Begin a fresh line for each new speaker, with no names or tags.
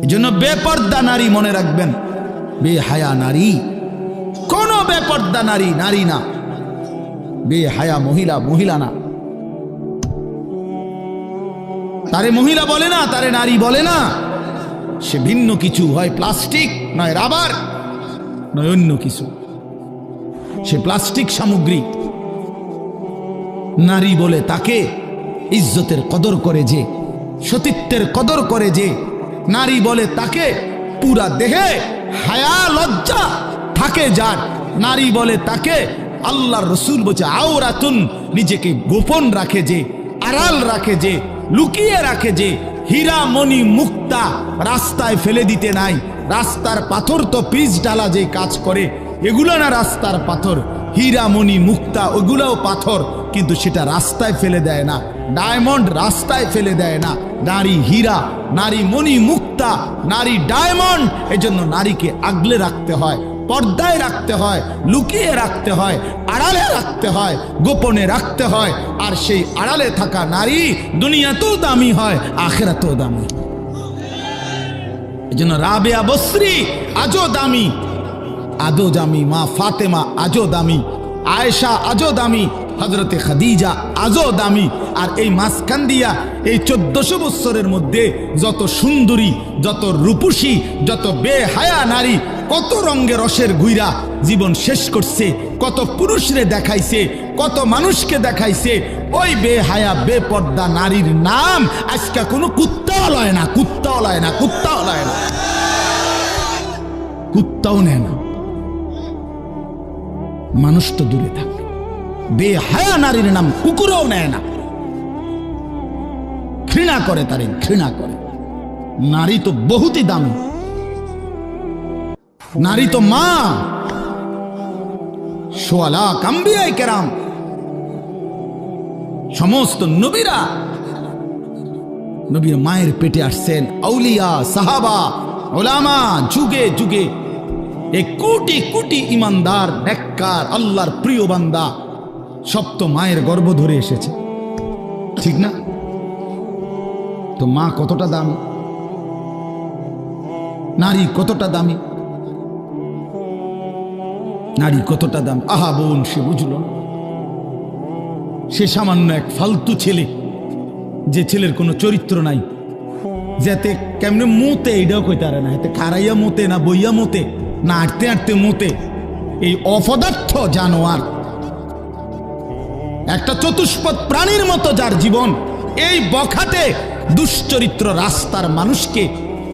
এজন্য বেপর্দা নারী মনে রাখবেন, বেহায়া নারী, কোন বেপর্দা নারী নারী না, বেহায়া মহিলা মহিলা না। তারে মহিলা বলে না, তারে নারী বলে না, সে ভিন্ন কিছু, হয় প্লাস্টিক, নয় রাবার, নয় অন্য কিছু, সে প্লাস্টিক সামগ্রী। নারী বলে তাকে ইজ্জতের কদর করে যে, সতীত্বের কদর করে যে, নারী বলে তাকে পুরা দেহে হায়া লজ্জা থাকে যার, নারী বলে তাকে আল্লাহর রসুল বলছে আওরাতুন, নিজেকে গোপন রাখে যে, আড়াল রাখে যে, লুকিয়ে রাখে যে, হীরা মণি মুক্তা রাস্তায় ফেলে দিতে নাই। রাস্তার পাথর তো পিচ ডালা যে কাজ করে, এগুলো না রাস্তার পাথর, হীরা মণি মুক্তা ওগুলোও পাথর, কিন্তু সেটা রাস্তায় ফেলে দেয় না। ডায়মন্ড রাস্তায় ফেলে দেয় না। নারী হীরা, নারী মণি মুক্তা, নারী ডায়মন্ড। এজন্য নারীকে আগলে রাখতে হয়, পর্দায় রাখতে হয়, লুকিয়ে রাখতে হয়, আড়ালে রাখতে হয়, গোপনে রাখতে হয়। আর সেই আড়ালে থাকা নারী দুনিয়াতেও দামি হয়, আখিরাতেও দামি। এজন্য রাবেয়া বসরি আজও দামি, আজও দামি, মা ফাতেমা আজও দামি, আয়েশা আজও দামি, হযরতে খাদিজা আজও দামি। আর এই মাঝখান দিয়া এই 1400 বছরের মধ্যে যত সুন্দরী, যত রূপসী, যত বেহায়া নারী কত রঙের রসের ঘুইরা জীবন শেষ করছে, কত পুরুষরে দেখাইছে, কত মানুষকে দেখাইছে। ওই বেহায়া বেপর্দা নারীর নাম আজকে কোনো কুত্তাও লয় না, কুত্তাও লয় না, কুত্তাও লয় না, কুত্তাও নেয় না, মানুষ তো দূরে থাকে। বেহায়া নারীর নাম কুকুরও নেয় না, ঘৃণা করে, তারে ঘৃণা করে। নারী তো বহুতই দামি, নারী তো মা। সোয়ালা আম্বিয়া কেরাম, সমস্ত নবীরা, নবীর মায়ের পেটে আসছেন। আউলিয়া, সাহাবা, ওলামা, যুগে যুগে এই কোটি কোটি ইমানদার, নেককার, আল্লাহর প্রিয় বান্দা সব তো মায়ের গর্ভ ধরে এসেছে, ঠিক না? তো মা কতটা দামি, নারী কতটা দামি, নারী কতটা দাম। আহা বোন, সে বুঝল না। সে সামান্য এক ফালতু ছেলে, যে ছেলের কোনো চরিত্র নাই, যাতে কেমনে মোতে এইটাও কইতে পারে না, এতে খারাইয়া মোতে না বইয়া মোতে না আটতে আটতে মোতে। এই অপদার্থ জানোয়ার, একটা চতুষ্পদ প্রাণীর মতো যার জীবন, এই বখাটে দুশ্চরিত্র রাস্তার মানুষকে